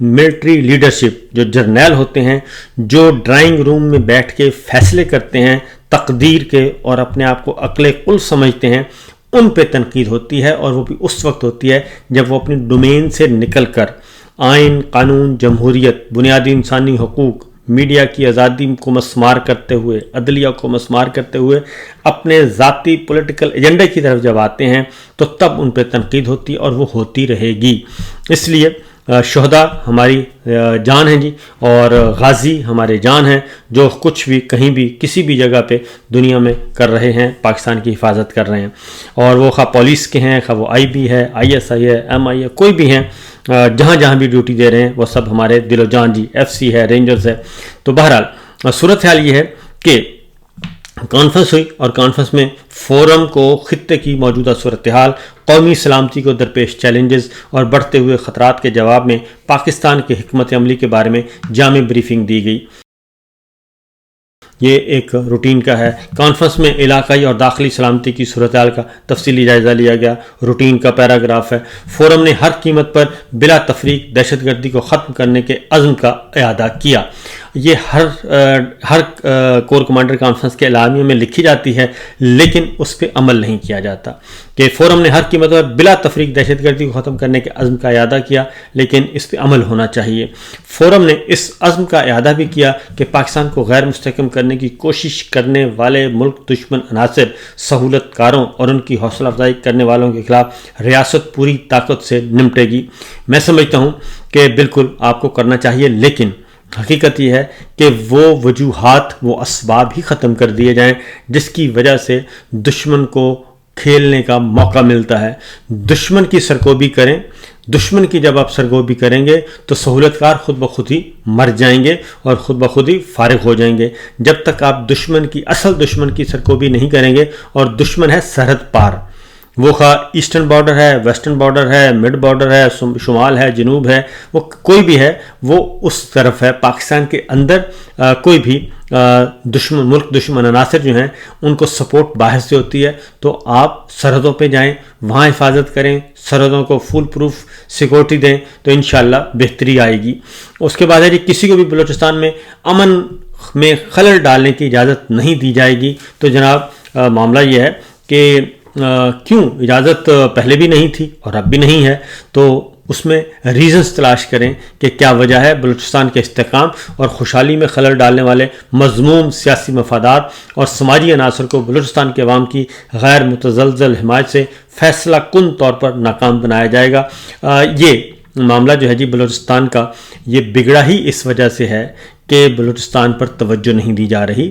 Military leadership, جو جرنیل ہوتے ہیں، جو ڈرائنگ روم میں بیٹھ کے فیصلے کرتے ہیں تقدیر کے اور اپنے آپ کو عقل کل سمجھتے ہیں، ان پہ تنقید ہوتی ہے، اور وہ بھی اس وقت ہوتی ہے جب وہ اپنی ڈومین سے نکل کر آئین، قانون، جمہوریت، بنیادی انسانی حقوق، میڈیا کی آزادی کو مسمار کرتے ہوئے، عدلیہ کو مسمار کرتے ہوئے اپنے ذاتی پولیٹیکل ایجنڈے کی طرف جب آتے ہیں تو تب ان پہ تنقید ہوتی ہے، اور وہ ہوتی رہے گی۔ اس لیے شہداء ہماری جان ہیں جی، اور غازی ہمارے جان ہیں، جو کچھ بھی کہیں بھی کسی بھی جگہ پہ دنیا میں کر رہے ہیں، پاکستان کی حفاظت کر رہے ہیں، اور وہ خواہ پولیس کے ہیں، خواہ وہ آئی بی ہے، آئی ایس آئی ہے، ایم آئی ہے، کوئی بھی ہیں، جہاں جہاں بھی ڈیوٹی دے رہے ہیں وہ سب ہمارے دل و جان جی، ایف سی ہے، رینجرز ہے۔ تو بہرحال صورتحال یہ ہے کہ کانفرنس ہوئی، اور کانفرنس میں فورم کو خطے کی موجودہ صورتحال، قومی سلامتی کو درپیش چیلنجز اور بڑھتے ہوئے خطرات کے جواب میں پاکستان کے حکمت عملی کے بارے میں جامع بریفنگ دی گئی۔ یہ ایک روٹین کا ہے۔ کانفرنس میں علاقائی اور داخلی سلامتی کی صورتحال کا تفصیلی جائزہ لیا گیا۔ روٹین کا پیراگراف ہے: فورم نے ہر قیمت پر بلا تفریق دہشت گردی کو ختم کرنے کے عزم کا اعادہ کیا۔ یہ ہر کور کمانڈر کانفرنس کے اعلامیے میں لکھی جاتی ہے، لیکن اس پہ عمل نہیں کیا جاتا کہ فورم نے ہر قیمت پر بلا تفریق دہشت گردی کو ختم کرنے کے عزم کا اعادہ کیا، لیکن اس پہ عمل ہونا چاہیے۔ فورم نے اس عزم کا اعادہ بھی کیا کہ پاکستان کو غیر مستحکم کرنے کی کوشش کرنے والے ملک دشمن عناصر، سہولت کاروں اور ان کی حوصلہ افزائی کرنے والوں کے خلاف ریاست پوری طاقت سے نمٹے گی۔ میں سمجھتا ہوں کہ بالکل آپ کو کرنا چاہیے، لیکن حقیقت یہ ہے کہ وہ وجوہات، وہ اسباب ہی ختم کر دیے جائیں جس کی وجہ سے دشمن کو کھیلنے کا موقع ملتا ہے۔ دشمن کی سرکوبی کریں۔ دشمن کی جب آپ سرکوبی کریں گے تو سہولت کار خود بخود ہی مر جائیں گے اور خود بخود ہی فارغ ہو جائیں گے۔ جب تک آپ اصل دشمن کی سرکوبی نہیں کریں گے، اور دشمن ہے سرحد پار، وہ خواہ ایسٹرن بارڈر ہے، ویسٹرن بارڈر ہے، مڈ بارڈر ہے، شمال ہے، جنوب ہے، وہ کوئی بھی ہے، وہ اس طرف ہے۔ پاکستان کے اندر کوئی بھی ملک دشمن عناصر جو ہیں ان کو سپورٹ باہر سے ہوتی ہے، تو آپ سرحدوں پہ جائیں، وہاں حفاظت کریں، سرحدوں کو فول پروف سیکورٹی دیں، تو انشاءاللہ بہتری آئے گی۔ اس کے بعد ہے جی، کسی کو بھی بلوچستان میں امن میں خلل ڈالنے کی اجازت نہیں دی جائے گی۔ تو جناب معاملہ یہ ہے کہ کیوں اجازت پہلے بھی نہیں تھی اور اب بھی نہیں ہے، تو اس میں ریزنز تلاش کریں کہ کیا وجہ ہے۔ بلوچستان کے استحکام اور خوشحالی میں خلل ڈالنے والے مذموم سیاسی مفادات اور سماجی عناصر کو بلوچستان کے عوام کی غیر متزلزل حمایت سے فیصلہ کن طور پر ناکام بنایا جائے گا۔ یہ معاملہ جو ہے جی بلوچستان کا، یہ بگڑا ہی اس وجہ سے ہے کہ بلوچستان پر توجہ نہیں دی جا رہی،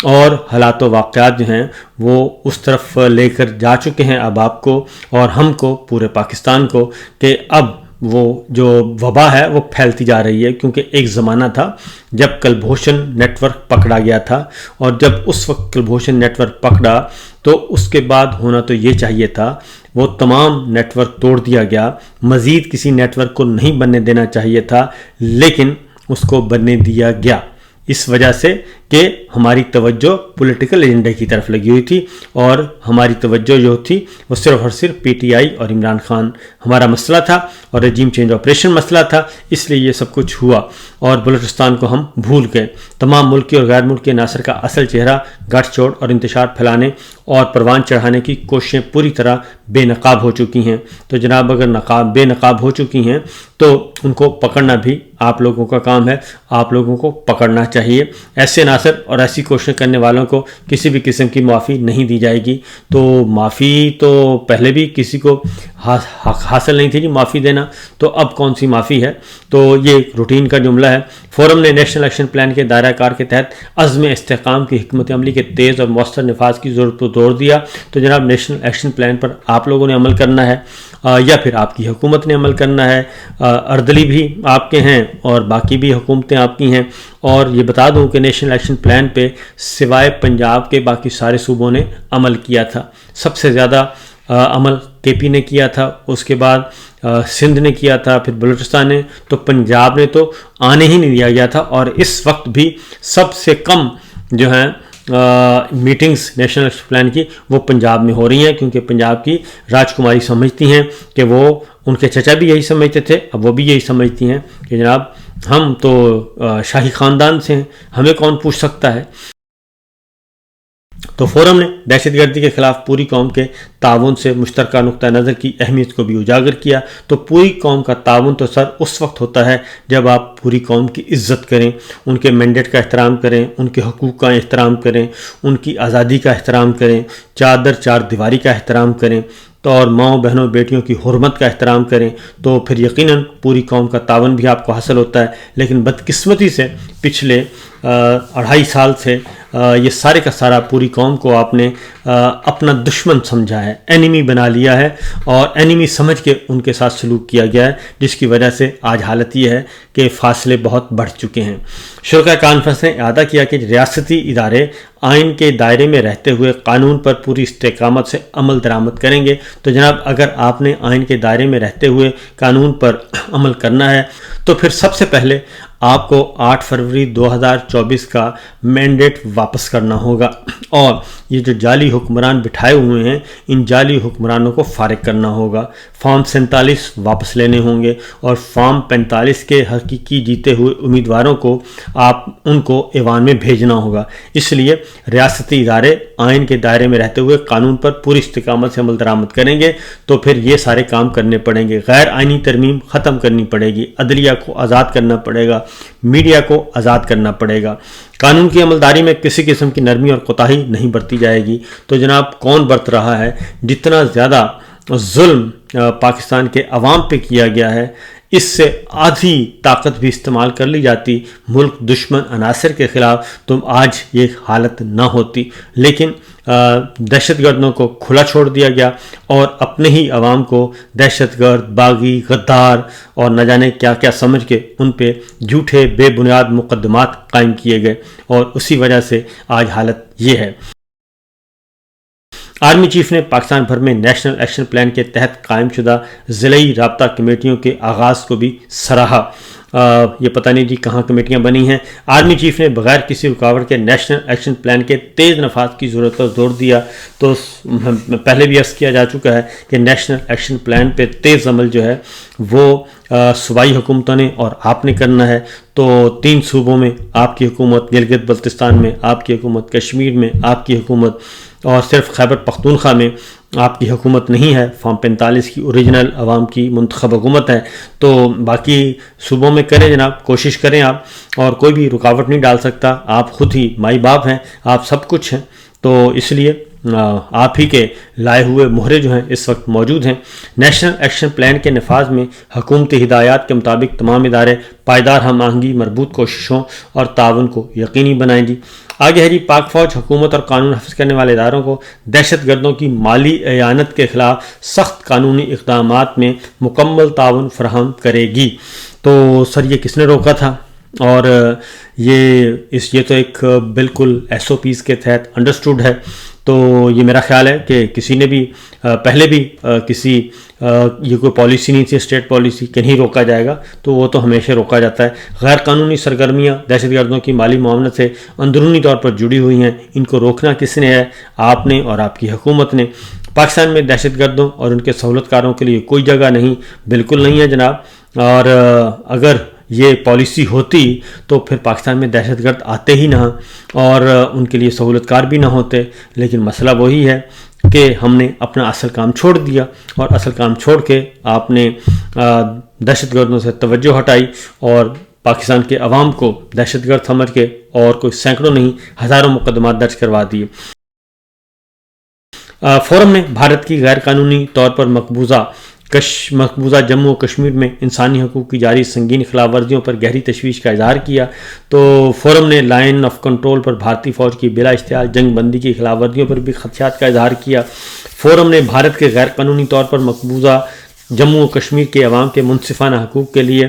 اور حالات و واقعات جو ہیں وہ اس طرف لے کر جا چکے ہیں اب آپ کو اور ہم کو، پورے پاکستان کو، کہ اب وہ جو وبا ہے وہ پھیلتی جا رہی ہے۔ کیونکہ ایک زمانہ تھا جب کلبھوشن نیٹ ورک پکڑا گیا تھا، اور جب اس وقت کلبھوشن نیٹ ورک پکڑا تو اس کے بعد ہونا تو یہ چاہیے تھا، وہ تمام نیٹ ورک توڑ دیا گیا، مزید کسی نیٹ ورک کو نہیں بننے دینا چاہیے تھا، لیکن اس کو بننے دیا گیا اس وجہ سے کہ ہماری توجہ پولیٹیکل ایجنڈے کی طرف لگی ہوئی تھی، اور ہماری توجہ جو تھی وہ صرف اور صرف پی ٹی آئی اور عمران خان ہمارا مسئلہ تھا، اور رجیم چینج آپریشن مسئلہ تھا۔ اس لیے یہ سب کچھ ہوا، اور بلوچستان کو ہم بھول گئے۔ تمام ملکی اور غیر ملکی عناصر کا اصل چہرہ گٹھ چھوڑ اور انتشار پھیلانے اور پروان چڑھانے کی کوششیں پوری طرح بے نقاب ہو چکی ہیں۔ تو جناب اگر بے نقاب ہو چکی ہیں تو ان کو پکڑنا بھی آپ لوگوں کا کام ہے، آپ لوگوں کو پکڑنا چاہیے۔ ایسے عناصر اور ایسی کوششیں کرنے والوں کو کسی بھی قسم کی معافی نہیں دی جائے گی۔ تو معافی تو پہلے بھی کسی کو حاصل نہیں تھی جی معافی دینا، تو اب کون سی معافی ہے؟ تو یہ روٹین کا جملہ ہے۔ فورم نے نیشنل ایکشن پلان کے دائرہ کار کے تحت عزم استحکام کی حکمت عملی کے تیز اور مؤثر نفاذ کی ضرورت کو زور دیا۔ تو جناب نیشنل ایکشن پلان پر آپ لوگوں نے عمل کرنا ہے، یا پھر آپ کی حکومت نے عمل کرنا ہے۔ اردلی بھی آپ کے ہیں اور باقی بھی حکومتیں آپ کی ہیں، اور یہ بتا دوں کہ نیشنل ایکشن پلان پہ سوائے پنجاب کے باقی سارے صوبوں نے عمل کیا تھا۔ سب سے زیادہ عمل کے پی نے کیا تھا، اس کے بعد سندھ نے کیا تھا، پھر بلوچستان نے، تو پنجاب نے تو آنے ہی نہیں دیا گیا تھا، اور اس وقت بھی سب سے کم جو ہیں میٹنگز نیشنل ایکشن پلان کی وہ پنجاب میں ہو رہی ہیں، کیونکہ پنجاب کی راج کماری سمجھتی ہیں کہ وہ، ان کے چچا بھی یہی سمجھتے تھے، اب وہ بھی یہی سمجھتی ہیں کہ جناب ہم تو شاہی خاندان سے ہیں، ہمیں کون پوچھ سکتا ہے۔ تو فورم نے دہشت گردی کے خلاف پوری قوم کے تعاون سے مشترکہ نقطہ نظر کی اہمیت کو بھی اجاگر کیا۔ تو پوری قوم کا تعاون تو سر اس وقت ہوتا ہے جب آپ پوری قوم کی عزت کریں، ان کے مینڈیٹ کا احترام کریں، ان کے حقوق کا احترام کریں، ان کی آزادی کا احترام کریں، چار دیواری کا احترام کریں، تو اور ماؤں بہنوں بیٹیوں کی حرمت کا احترام کریں، تو پھر یقیناً پوری قوم کا تعاون بھی آپ کو حاصل ہوتا ہے۔ لیکن بدقسمتی سے پچھلے 2.5 سال سے یہ سارے کا سارا پوری قوم کو آپ نے اپنا دشمن سمجھا ہے، اینیمی بنا لیا ہے، اور اینیمی سمجھ کے ان کے ساتھ سلوک کیا گیا ہے، جس کی وجہ سے آج حالت یہ ہے کہ فاصلے بہت بڑھ چکے ہیں۔ شرکا کانفرنس نے اعادہ کیا کہ ریاستی ادارے آئین کے دائرے میں رہتے ہوئے قانون پر پوری استقامت سے عمل درآمد کریں گے۔ تو جناب اگر آپ نے آئین کے دائرے میں رہتے ہوئے قانون پر عمل کرنا ہے تو پھر سب سے پہلے آپ کو 8 فروری 2024 کا مینڈیٹ واپس کرنا ہوگا، اور یہ جو جعلی حکمران بٹھائے ہوئے ہیں ان جعلی حکمرانوں کو فارغ کرنا ہوگا۔ فارم 47 واپس لینے ہوں گے، اور فارم 45 کے حقیقی جیتے ہوئے امیدواروں کو آپ ان کو ایوان میں بھیجنا ہوگا۔ اس لیے ریاستی ادارے آئین کے دائرے میں رہتے ہوئے قانون پر پوری استقامت سے عمل درآمد کریں گے تو پھر یہ سارے کام کرنے پڑیں گے۔ غیر آئینی ترمیم ختم کرنی پڑے گی، عدلیہ کو آزاد کرنا پڑے گا، میڈیا کو آزاد کرنا پڑے گا، قانون کی عملداری میں کسی قسم کی نرمی اور کوتاہی نہیں برتی جائے گی۔ تو جناب کون برت رہا ہے؟ جتنا زیادہ ظلم پاکستان کے عوام پہ کیا گیا ہے، اس سے آدھی طاقت بھی استعمال کر لی جاتی ملک دشمن عناصر کے خلاف تو آج یہ حالت نہ ہوتی، لیکن دہشت گردوں کو کھلا چھوڑ دیا گیا، اور اپنے ہی عوام کو دہشت گرد، باغی، غدار اور نہ جانے کیا کیا سمجھ کے ان پہ جھوٹے بے بنیاد مقدمات قائم کیے گئے، اور اسی وجہ سے آج حالت یہ ہے۔ آرمی چیف نے پاکستان بھر میں نیشنل ایکشن پلان کے تحت قائم شدہ ضلعی رابطہ کمیٹیوں کے آغاز کو بھی سراہا۔ یہ پتہ نہیں جی کہاں کمیٹیاں بنی ہیں۔ آرمی چیف نے بغیر کسی رکاوٹ کے نیشنل ایکشن پلان کے تیز نفاذ کی ضرورت پر زور دیا۔ تو پہلے بھی عرض کیا جا چکا ہے کہ نیشنل ایکشن پلان پہ تیز عمل جو ہے وہ صوبائی حکومتوں نے اور آپ نے کرنا ہے۔ تو 3 صوبوں میں آپ کی حکومت، گلگت بلتستان میں آپ کی حکومت، کشمیر میں آپ کی حکومت، اور صرف خیبر پختونخوا میں آپ کی حکومت نہیں ہے، فارم 45 کی اوریجنل عوام کی منتخب حکومت ہے۔ تو باقی صوبوں میں کریں جناب، کوشش کریں آپ، اور کوئی بھی رکاوٹ نہیں ڈال سکتا، آپ خود ہی مائی باپ ہیں، آپ سب کچھ ہیں۔ تو اس لیے آپ ہی کے لائے ہوئے مہرے جو ہیں اس وقت موجود ہیں۔ نیشنل ایکشن پلان کے نفاذ میں حکومتی ہدایات کے مطابق تمام ادارے پائیدار ہم آہنگی، مربوط کوششوں اور تعاون کو یقینی بنائیں گی۔ آگے ہے جی، پاک فوج حکومت اور قانون حفظ کرنے والے اداروں کو دہشت گردوں کی مالی اعانت کے خلاف سخت قانونی اقدامات میں مکمل تعاون فراہم کرے گی۔ تو سر یہ کس نے روکا تھا؟ اور یہ تو ایک بالکل SOPs کے تحت انڈرسٹوڈ ہے۔ تو یہ میرا خیال ہے کہ کسی نے بھی پہلے بھی یہ کوئی پالیسی نہیں تھی، اسٹیٹ پالیسی کہ نہیں روکا جائے گا، تو وہ تو ہمیشہ روکا جاتا ہے۔ غیر قانونی سرگرمیاں دہشت گردوں کی مالی معاونت سے اندرونی طور پر جڑی ہوئی ہیں، ان کو روکنا کس نے ہے؟ آپ نے اور آپ کی حکومت نے۔ پاکستان میں دہشت گردوں اور ان کے سہولت کاروں کے لیے کوئی جگہ نہیں، بالکل نہیں ہے جناب۔ اور اگر یہ پالیسی ہوتی تو پھر پاکستان میں دہشت گرد آتے ہی نہ، اور ان کے لیے سہولت کار بھی نہ ہوتے۔ لیکن مسئلہ وہی ہے کہ ہم نے اپنا اصل کام چھوڑ دیا، اور اصل کام چھوڑ کے آپ نے دہشت گردوں سے توجہ ہٹائی، اور پاکستان کے عوام کو دہشت گرد سمجھ کے اور کوئی سینکڑوں نہیں ہزاروں مقدمات درج کروا دیے۔ فورم نے بھارت کی غیر قانونی طور پر مقبوضہ جموں و کشمیر میں انسانی حقوق کی جاری سنگین خلاف ورزیوں پر گہری تشویش کا اظہار کیا۔ تو فورم نے لائن آف کنٹرول پر بھارتی فوج کی بلا اشتعال جنگ بندی کی خلاف ورزیوں پر بھی خدشات کا اظہار کیا۔ فورم نے بھارت کے غیر قانونی طور پر مقبوضہ جموں و کشمیر کے عوام کے منصفانہ حقوق کے لیے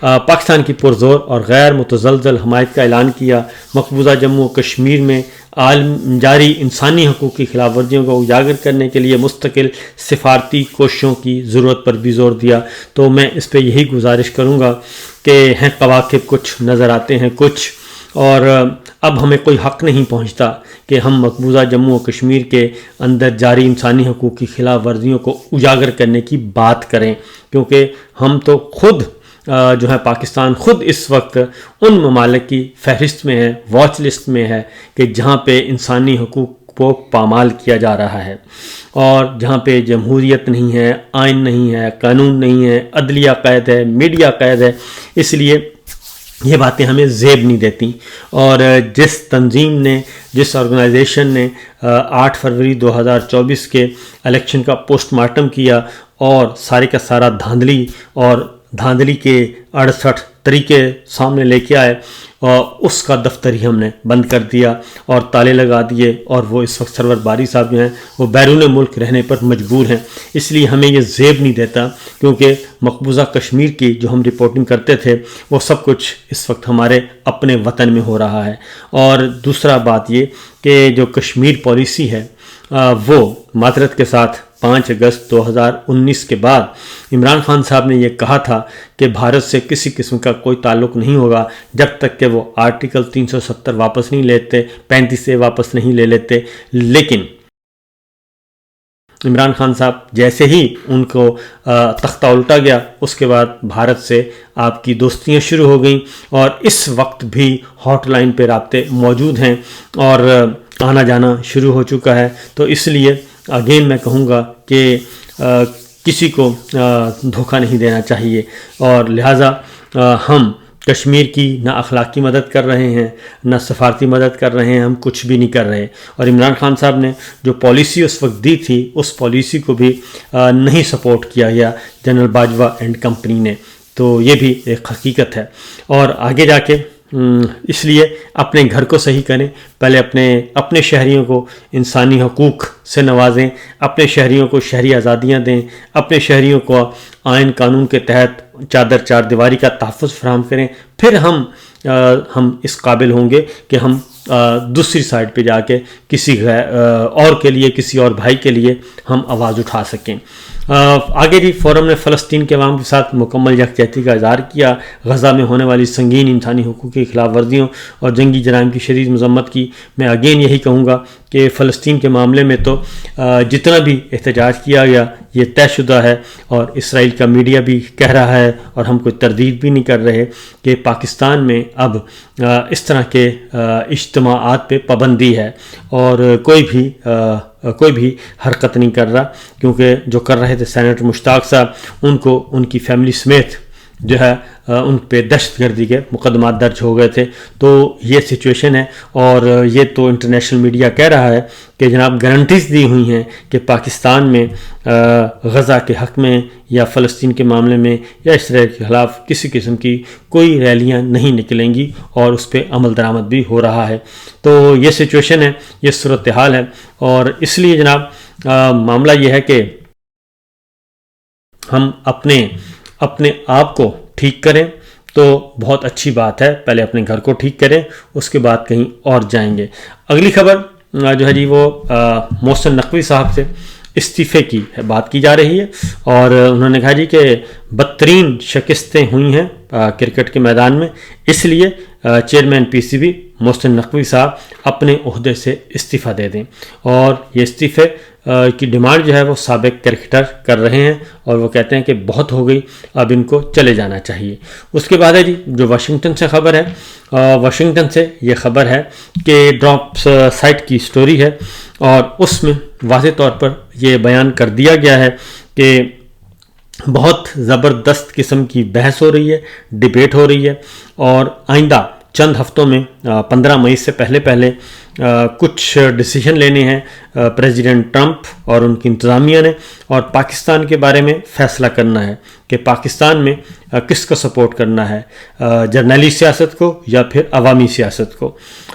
پاکستان کی پرزور اور غیر متزلزل حمایت کا اعلان کیا۔ مقبوضہ جموں و کشمیر میں عالم جاری انسانی حقوق کی خلاف ورزیوں کو اجاگر کرنے کے لیے مستقل سفارتی کوششوں کی ضرورت پر بھی زور دیا۔ تو میں اس پہ یہی گزارش کروں گا کہ ہیں کواکب کچھ نظر آتے ہیں کچھ، اور اب ہمیں کوئی حق نہیں پہنچتا کہ ہم مقبوضہ جموں و کشمیر کے اندر جاری انسانی حقوق کی خلاف ورزیوں کو اجاگر کرنے کی بات کریں، کیونکہ ہم تو خود جو ہے پاکستان خود اس وقت ان ممالک کی فہرست میں ہے، واچ لسٹ میں ہے کہ جہاں پہ انسانی حقوق کو پامال کیا جا رہا ہے، اور جہاں پہ جمہوریت نہیں ہے، آئین نہیں ہے، قانون نہیں ہے، عدلیہ قید ہے، میڈیا قید ہے۔ اس لیے یہ باتیں ہمیں زیب نہیں دیتی۔ اور جس تنظیم نے، جس آرگنائزیشن نے 8 فروری 2024 کے الیکشن کا پوسٹ مارٹم کیا اور سارے کا سارا دھاندلی کے 68 طریقے سامنے لے کے آئے، اور اس کا دفتر ہی ہم نے بند کر دیا اور تالے لگا دیے، اور وہ اس وقت سرور باری صاحب جو ہیں وہ بیرون ملک رہنے پر مجبور ہیں۔ اس لیے ہمیں یہ زیب نہیں دیتا، کیونکہ مقبوضہ کشمیر کی جو ہم رپورٹنگ کرتے تھے وہ سب کچھ اس وقت ہمارے اپنے وطن میں ہو رہا ہے۔ اور دوسرا بات یہ کہ جو کشمیر پالیسی ہے وہ معذرت کے ساتھ 5 اگست 2019 کے بعد عمران خان صاحب نے یہ کہا تھا کہ بھارت سے کسی قسم کا کوئی تعلق نہیں ہوگا جب تک کہ وہ آرٹیکل 370 واپس نہیں لیتے، 35A واپس نہیں لے لیتے۔ لیکن عمران خان صاحب جیسے ہی ان کو تختہ الٹا گیا، اس کے بعد بھارت سے آپ کی دوستیاں شروع ہو گئیں، اور اس وقت بھی ہاٹ لائن پہ رابطے موجود ہیں اور آنا جانا شروع ہو چکا ہے۔ تو اس لیے اگین میں کہوں گا کہ کسی کو دھوکہ نہیں دینا چاہیے، اور لہٰذا ہم کشمیر کی نہ اخلاقی مدد کر رہے ہیں، نہ سفارتی مدد کر رہے ہیں، ہم کچھ بھی نہیں کر رہے۔ اور عمران خان صاحب نے جو پالیسی اس وقت دی تھی، اس پالیسی کو بھی نہیں سپورٹ کیا گیا جنرل باجوہ اینڈ کمپنی نے، تو یہ بھی ایک حقیقت ہے۔ اور آگے جا کے اس لیے اپنے گھر کو صحیح کریں، پہلے اپنے شہریوں کو انسانی حقوق سے نوازیں، اپنے شہریوں کو شہری آزادیاں دیں، اپنے شہریوں کو آئین قانون کے تحت چار دیواری کا تحفظ فراہم کریں، پھر ہم اس قابل ہوں گے کہ ہم دوسری سائڈ پہ جا کے کسی اور کے لیے، کسی اور بھائی کے لیے ہم آواز اٹھا سکیں۔ آگے بھی فورم نے فلسطین کے عوام کے ساتھ مکمل یکجہتی کا اظہار کیا، غزہ میں ہونے والی سنگین انسانی حقوق کی خلاف ورزیوں اور جنگی جرائم کی شدید مذمت کی۔ میں اگین یہی کہوں گا کہ فلسطین کے معاملے میں تو جتنا بھی احتجاج کیا گیا یہ طے شدہ ہے، اور اسرائیل کا میڈیا بھی کہہ رہا ہے، اور ہم کوئی تردید بھی نہیں کر رہے کہ پاکستان میں اب اس طرح کے اجتماعات پہ پابندی ہے، اور کوئی بھی حرکت نہیں کر رہا، کیونکہ جو کر رہے تھے سینیٹر مشتاق صاحب، ان کی فیملی سمیت جو ہے ان پہ دہشت گردی کے مقدمات درج ہو گئے تھے۔ تو یہ سچویشن ہے، اور یہ تو انٹرنیشنل میڈیا کہہ رہا ہے کہ جناب گارنٹیز دی ہوئی ہیں کہ پاکستان میں غزہ کے حق میں یا فلسطین کے معاملے میں یا اسرائیل کے خلاف کسی قسم کی کوئی ریلیاں نہیں نکلیں گی، اور اس پہ عمل درآمد بھی ہو رہا ہے۔ تو یہ سچویشن ہے، یہ صورتحال ہے، اور اس لیے جناب معاملہ یہ ہے کہ ہم اپنے آپ کو ٹھیک کریں تو بہت اچھی بات ہے۔ پہلے اپنے گھر کو ٹھیک کریں، اس کے بعد کہیں اور جائیں گے۔ اگلی خبر جو ہے جی وہ محسن نقوی صاحب سے استعفے کی بات کی جا رہی ہے، اور انہوں نے کہا جی کہ بدترین شکستیں ہوئی ہیں کرکٹ کے میدان میں، اس لیے چیئرمین PCB محسن نقوی صاحب اپنے عہدے سے استعفیٰ دے دیں، اور یہ استعفے کی ڈیمانڈ جو ہے وہ سابق کرکٹر کر رہے ہیں، اور وہ کہتے ہیں کہ بہت ہو گئی، اب ان کو چلے جانا چاہیے۔ اس کے بعد ہے جی جو واشنگٹن سے خبر ہے، واشنگٹن سے یہ خبر ہے کہ ڈراپ سائٹ کی سٹوری ہے، اور اس میں واضح طور پر یہ بیان کر دیا گیا ہے کہ بہت زبردست قسم کی بحث ہو رہی ہے، ڈیبیٹ ہو رہی ہے، اور آئندہ چند ہفتوں میں 15 مئی سے پہلے کچھ ڈیسیجن لینے ہیں پریزیڈنٹ ٹرمپ اور ان کی انتظامیہ نے، اور پاکستان کے بارے میں فیصلہ کرنا ہے کہ پاکستان میں کس کو سپورٹ کرنا ہے، جرنیلی سیاست کو یا پھر عوامی سیاست کو،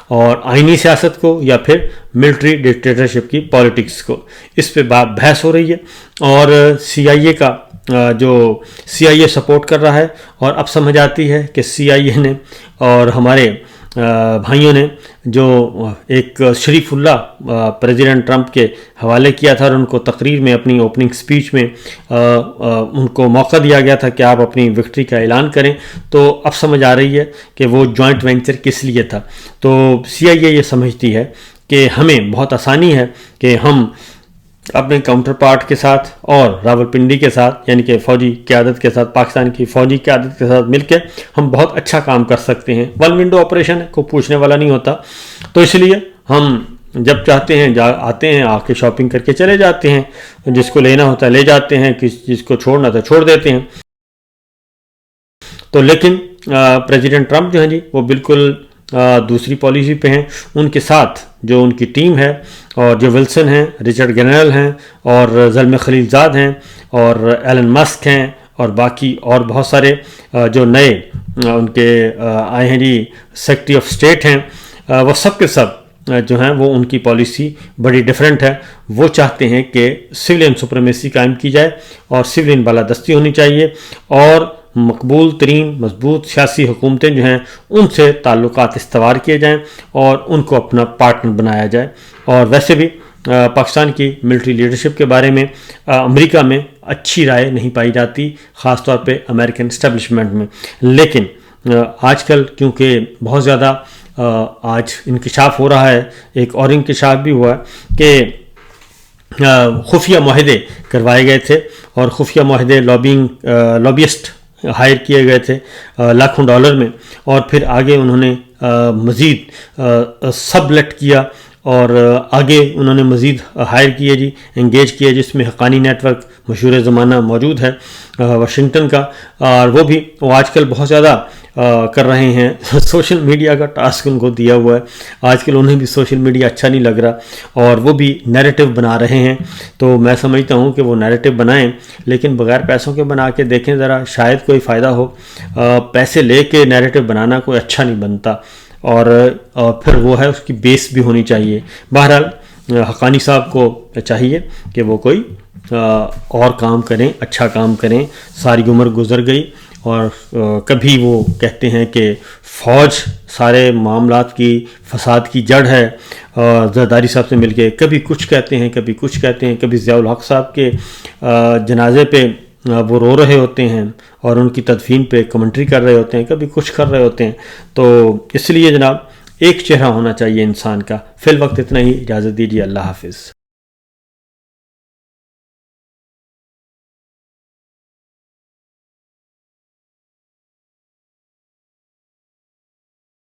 اور آئینی سیاست کو یا پھر ملٹری ڈکٹیٹرشپ کی پالیٹکس کو۔ اس پہ بحث ہو رہی ہے، اور CIA کا جو CIA سپورٹ کر رہا ہے، اور اب سمجھ آتی ہے کہ CIA نے اور ہمارے بھائیوں نے جو ایک شریف اللہ پریزیڈنٹ ٹرمپ کے حوالے کیا تھا، اور ان کو تقریر میں اپنی اوپننگ سپیچ میں ان کو موقع دیا گیا تھا کہ آپ اپنی وکٹری کا اعلان کریں، تو اب سمجھ آ رہی ہے کہ وہ جوائنٹ وینچر کس لیے تھا۔ تو CIA یہ سمجھتی ہے کہ ہمیں بہت آسانی ہے کہ ہم اپنے کاؤنٹر پارٹ کے ساتھ اور راولپنڈی کے ساتھ، یعنی کہ فوجی قیادت کے ساتھ، پاکستان کی فوجی قیادت کے ساتھ مل کے ہم بہت اچھا کام کر سکتے ہیں۔ ون ونڈو آپریشن ہے، کوئی پوچھنے والا نہیں ہوتا، تو اس لیے ہم جب چاہتے ہیں آتے ہیں، آ کے شاپنگ کر کے چلے جاتے ہیں، جس کو لینا ہوتا ہے لے جاتے ہیں، جس کو چھوڑنا تو چھوڑ دیتے ہیں۔ تو لیکن پریزیڈنٹ ٹرمپ جو ہیں جی وہ بالکل دوسری پالیسی پہ ہیں۔ ان کے ساتھ جو ان کی ٹیم ہے، اور جو ولسن ہیں، رچرڈ گرنل ہیں، اور زلمے خلیل زاد ہیں، اور ایلن مسک ہیں، اور باقی اور بہت سارے جو نئے ان کے آئے ہیں جی سیکرٹری آف اسٹیٹ ہیں، وہ سب کے سب جو ہیں وہ ان کی پالیسی بڑی ڈیفرنٹ ہے۔ وہ چاہتے ہیں کہ سویلین سپریمیسی قائم کی جائے، اور سویلین بالادستی ہونی چاہیے، اور مقبول ترین مضبوط سیاسی حکومتیں جو ہیں ان سے تعلقات استوار کیے جائیں، اور ان کو اپنا پارٹنر بنایا جائے۔ اور ویسے بھی پاکستان کی ملٹری لیڈرشپ کے بارے میں امریکہ میں اچھی رائے نہیں پائی جاتی، خاص طور پہ امریکن اسٹیبلشمنٹ میں۔ لیکن آج کل کیونکہ بہت زیادہ آج انکشاف ہو رہا ہے، ایک اور انکشاف بھی ہوا ہے کہ خفیہ معاہدے کروائے گئے تھے، اور خفیہ معاہدے لابیسٹ ہائر کیے گئے تھے لاکھوں ڈالر میں، اور پھر آگے انہوں نے مزید سب لیٹ کیا، اور آگے انہوں نے مزید ہائر کیے جی، انگیج کیے، جس میں حقانی نیٹ ورک مشہور زمانہ موجود ہے واشنگٹن کا، اور وہ آج کل بہت زیادہ کر رہے ہیں۔ سوشل میڈیا کا ٹاسک ان کو دیا ہوا ہے، آج کل انہیں بھی سوشل میڈیا اچھا نہیں لگ رہا، اور وہ بھی نیریٹو بنا رہے ہیں۔ تو میں سمجھتا ہوں کہ وہ نیریٹو بنائیں، لیکن بغیر پیسوں کے بنا کے دیکھیں ذرا، شاید کوئی فائدہ ہو۔ پیسے لے کے نیریٹو بنانا کوئی اچھا نہیں بنتا، اور پھر وہ ہے اس کی بیس بھی ہونی چاہیے۔ بہرحال حقانی صاحب کو چاہیے کہ وہ کوئی اور کام کریں، اچھا کام کریں۔ ساری عمر گزر گئی، اور کبھی وہ کہتے ہیں کہ فوج سارے معاملات کی فساد کی جڑ ہے، زرداری صاحب سے مل کے کبھی کچھ کہتے ہیں، کبھی کچھ کہتے ہیں، کبھی ضیاء الحق صاحب کے جنازے پہ وہ رو رہے ہوتے ہیں اور ان کی تدفین پہ کمنٹری کر رہے ہوتے ہیں، کبھی کچھ کر رہے ہوتے ہیں۔ تو اس لیے جناب ایک چہرہ ہونا چاہیے انسان کا۔ فی الوقت اتنا ہی، اجازت دیجیے، اللہ حافظ۔